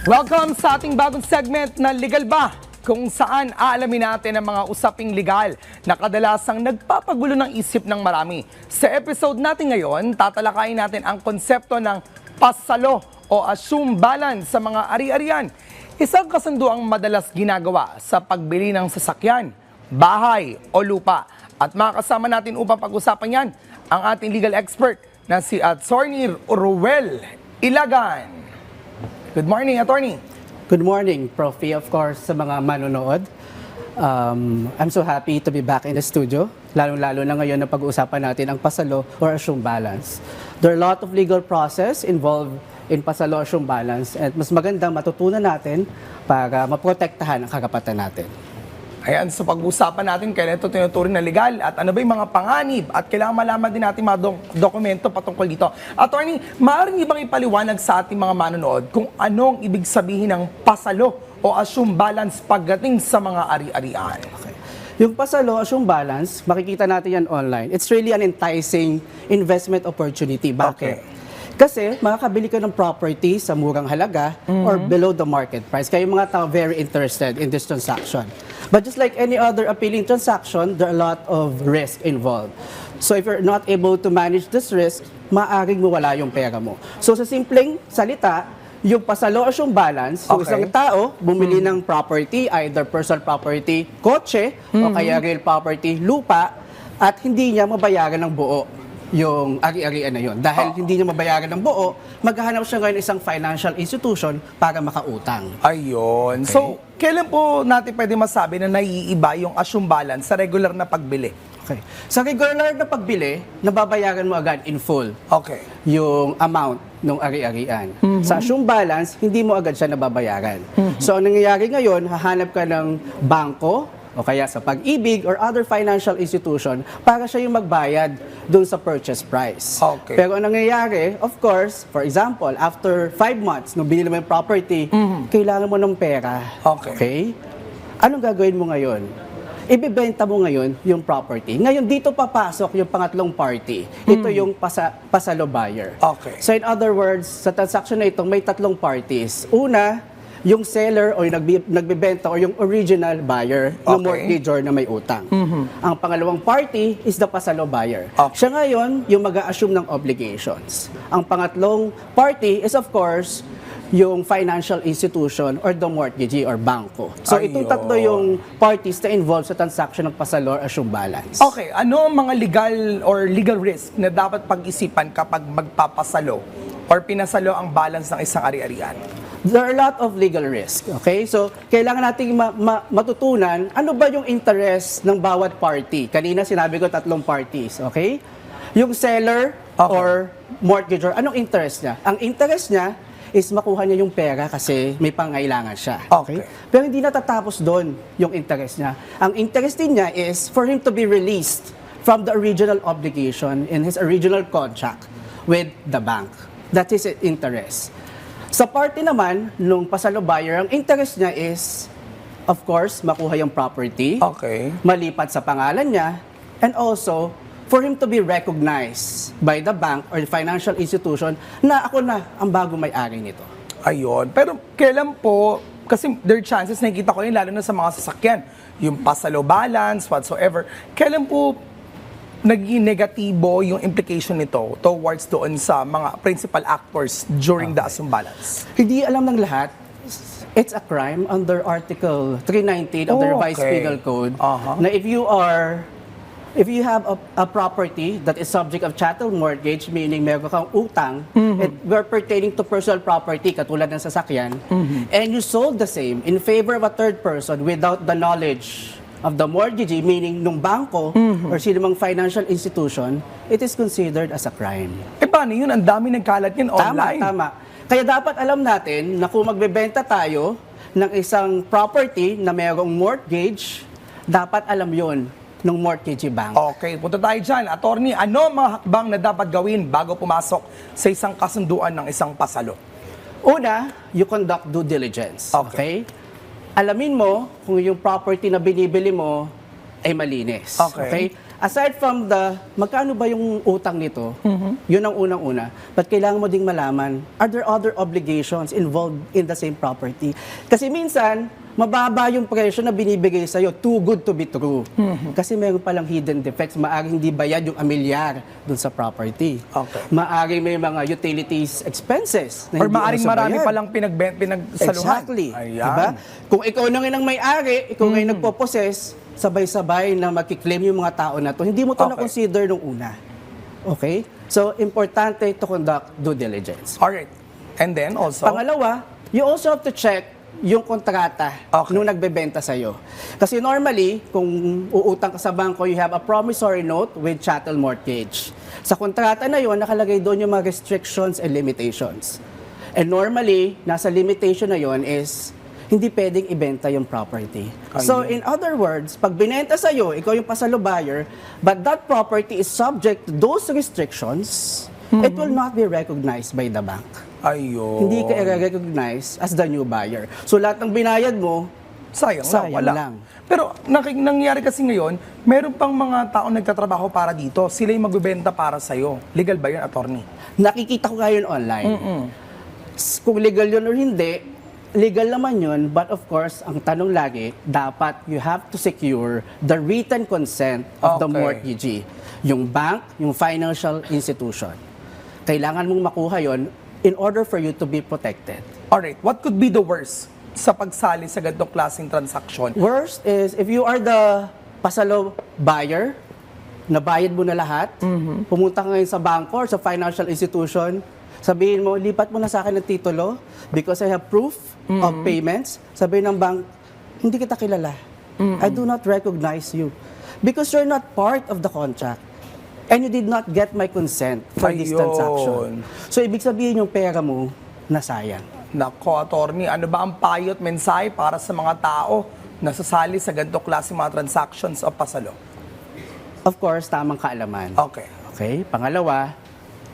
Welcome sa ating bagong segment na Legal Ba? Kung saan aalamin natin ang mga usaping legal na kadalasang nagpapagulo ng isip ng marami. Sa episode natin ngayon, tatalakayin natin ang konsepto ng pasalo o assume balance sa mga ari-arian. Isang kasunduang madalas ginagawa sa pagbili ng sasakyan, bahay o lupa. At makakasama natin upang pag-usapan yan ang ating legal expert na si Attorney Ruel Ilagan. Good morning, Attorney. Good morning, Profi, of course, sa mga manonood. I'm so happy to be back in the studio, lalong-lalo na ngayon na pag-uusapan natin ang pasalo or assume balance. There are a lot of legal process involved in pasalo or assume balance at mas magandang matutunan natin para maprotektahan ang karapatan natin. Ayan, so pag-usapan natin kailan ito tinuturing na legal at ano ba yung mga panganib at kailangan malaman din natin mga dokumento patungkol dito. Attorney, maaari niyo bang ipaliwanag sa ating mga manonood kung anong ibig sabihin ng pasalo o assume balance pagdating sa mga ari-arian? Okay. Yung pasalo, assume balance, makikita natin yan online. It's really an enticing investment opportunity. Bakit? Okay. Kasi makakabili ka ng property sa murang halaga or below the market price. Kaya yung mga tao very interested in this transaction. But just like any other appealing transaction, there are a lot of risk involved. So if you're not able to manage this risk, maaring mawala yung pera mo. So sa simpleng salita, yung pasalo o yung balance, yung isang tao bumili ng property, either personal property, kotse, o kaya real property, lupa, at hindi niya mabayaran ng buo yung ari-arian na yun. Dahil hindi niya mabayaran ng buo, maghahanap siya ngayon isang financial institution para makautang. Ayun. Okay. So, kailan po natin pwede masabi na naiiba yung assume balance sa regular na pagbili? Okay. Sa regular na pagbili, nababayaran mo agad in full Okay. yung amount ng ari-arian. Sa assume balance, hindi mo agad siya nababayaran. So, ang nangyayari ngayon, hahanap ka ng bangko, o kaya sa Pag-ibig or other financial institution para siya yung magbayad dun sa purchase price. Okay. Pero ang nangyayari, of course, for example, after 5 months, nung binili mo yung property, kailangan mo ng pera. Okay. Anong gagawin mo ngayon? Ibebenta mo ngayon yung property. Ngayon, dito papasok yung pangatlong party. Ito yung pasalo buyer. Okay. So in other words, sa transaction na ito, may tatlong parties. Una, yung seller o yung nagbebenta o yung original buyer ng mortgagor na may utang. Ang pangalawang party is the pasalo buyer. Siya ngayon yung mag-a-assume ng obligations. Ang pangatlong party is of course yung financial institution or the mortgagee or bangko. So itong tatlo yung parties na involved sa transaction ng pasalo or assume balance. Okay, ano ang mga legal risk na dapat pag-isipan kapag magpapasalo or pinasalo ang balance ng isang ari-arian? There are a lot of legal risk. Okay? So, kailangan nating matutunan ano ba yung interest ng bawat party. Kanina sinabi ko tatlong parties. Okay? Yung seller or mortgagor, anong interest niya? Ang interest niya is makuha niya yung pera kasi may pangailangan siya. Okay. Pero hindi natatapos doon yung interest niya. Ang interest din niya is for him to be released from the original obligation in his original contract with the bank. That is his interest. Sa party naman, nung pasalo buyer, ang interest niya is, of course, makuha yung property, malipat sa pangalan niya, and also, for him to be recognized by the bank or the financial institution na ako na ang bagong may-ari nito. Ayun. Pero kailan po, kasi there are chances, nakikita ko yun, lalo na sa mga sasakyan, yung pasalo balance, whatsoever, kailan po naging negatibo yung implication nito towards doon sa mga principal actors during the assume balance? Hindi alam ng lahat. It's a crime under Article 319 of the Revised Penal Code na if you have a property that is subject of chattel mortgage, meaning meron kang utang, and we're pertaining to personal property, katulad ng sasakyan, and you sold the same in favor of a third person without the knowledge of the mortgagee, meaning nung bangko or sino mang financial institution, it is considered as a crime. Eh paano yun? Ang dami nagkalat yun online. Tama. Kaya dapat alam natin na kung magbebenta tayo ng isang property na mayroong mortgage, dapat alam yun ng mortgagee bank. Okay, punta tayo dyan. Attorney, ano ang mga hakbang na dapat gawin bago pumasok sa isang kasunduan ng isang pasalo? Una, you conduct due diligence. Okay? Alamin mo kung yung property na binibili mo ay malinis. Okay? aside from magkano ba yung utang nito, yun ang unang-una. But kailangan mo ding malaman, are there other obligations involved in the same property? Kasi minsan, mababa yung presyo na binibigay sa'yo, too good to be true. Kasi meron palang hidden defects, maaaring hindi bayad yung amilyar dun sa property. Okay. Maaaring may mga utilities expenses na Or hindi maaring uso marami bayad. palang pinagsaluhan. Exactly. Ayan. Diba? Kung ikaw na ngayon ang may-ari, ikaw ngayon nagpo-possess, sabay-sabay na magkiklaim yung mga tao na to, hindi mo to Okay. na-consider nung una. Okay? So, importante to conduct due diligence. Alright. And then also, Pangalawa, you also have to check yung kontrata Okay. nung nagbebenta sa'yo. Kasi normally, kung uutang ka sa bangko, you have a promissory note with chattel mortgage. Sa kontrata na yon, nakalagay doon yung mga restrictions and limitations. And normally, nasa limitation na yon is hindi pwedeng ibenta yung property. So in other words, pag binenta sa'yo, ikaw yung pasalo buyer, but that property is subject to those restrictions, it will not be recognized by the bank. ayun. Hindi ka i-recognize as the new buyer. So lahat ng binayad mo, Sayang, Sayang wala. lang. Pero nangyari kasi ngayon, meron pang mga taong nagtatrabaho para dito. Sila yung magbebenta para sa'yo. Legal ba yun, attorney? nakikita ko ngayon online. Kung legal yun or hindi, legal naman yun, but of course, ang tanong lagi, dapat you have to secure the written consent of the Okay. mortgagee. Yung bank, yung financial institution. Kailangan mong makuha yon in order for you to be protected. Alright, what could be the worst sa pagsali sa ganitong klaseng transaction? Worst is, if you are the pasalo buyer, nabayad mo na lahat, pumunta ka ngayon sa banko or sa financial institution, sabihin mo, lipat mo na sa akin ng titulo because I have proof of payments. Sabihin ng bank, hindi kita kilala. I do not recognize you because you're not part of the contract. And you did not get my consent for this Ayun. transaction. So, ibig sabihin yung pera mo, nasayang. Nako, attorney, ano ba ang payo at mensahe para sa mga tao na sasali sa ganitong klaseng mga transactions o pasalo? Of course, tamang kaalaman. Okay. Okay? Pangalawa,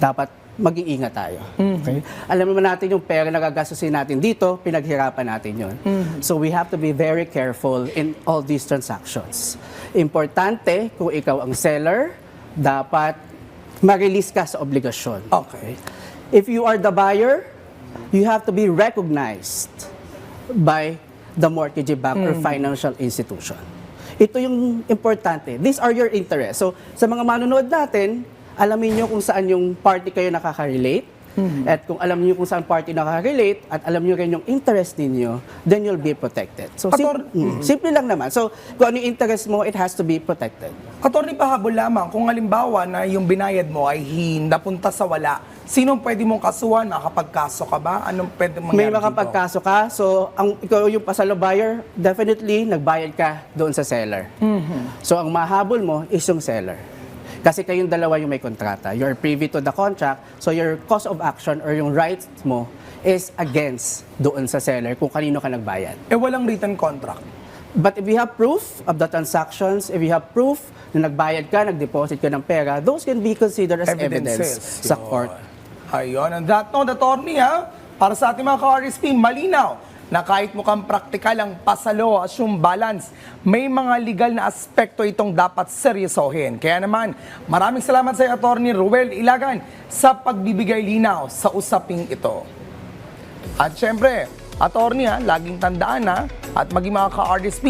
dapat mag-iingat tayo. Okay? Alam naman natin yung pera na gagastusin natin dito, pinaghirapan natin yun. So we have to be very careful in all these transactions. Importante, kung ikaw ang seller, dapat ma-release ka sa obligasyon. Okay. If you are the buyer, you have to be recognized by the mortgagee bank or financial institution. Ito yung importante. These are your interests. So, sa mga manonood natin, alamin nyo kung saan yung party kayo nakaka-relate. At kung alam niyo kung saan party nakaka-relate at alam niyo rin yung interest ninyo, then you'll be protected. So, simple lang naman. So, kung ano yung interest mo, it has to be protected. Attorney, pahabol lamang, kung halimbawa na yung binayad mo ay napunta sa wala, sinong pwede mong kasuhan? Makapagkaso ka ba? Anong pwede mangyari May dito? makapagkaso ka. So, ikaw yung pasalo buyer, definitely, nagbayad ka doon sa seller. So, ang mahabol mo is yung seller. Kasi kayong dalawa yung may kontrata. You're privy to the contract, so your cause of action or yung rights mo is against doon sa seller kung kanino ka nagbayad. Eh, walang written contract. But if you have proof of the transactions, if you have proof na nagbayad ka, nag-deposit ka ng pera, those can be considered as evidence sa Yun. court. Ayun. And that note, attorney, ha? Para sa ating mga ka-RSP, malinaw na kahit mukhang praktikal ang pasalo at yung balance, may mga legal na aspekto itong dapat seryosohin. Kaya naman, maraming salamat sa iyo, Attorney Ruel Ilagan, sa pagbibigay linaw sa usaping ito. At syempre, Attorney, laging tandaan at maging mga ka-RSP,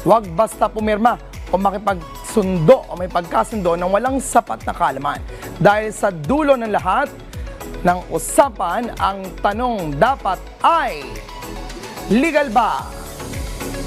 huwag basta pumirma o makipagsundo o may pagkasundo ng walang sapat na kaalaman. Dahil sa dulo ng lahat ng usapan, ang tanong dapat ay, legal ba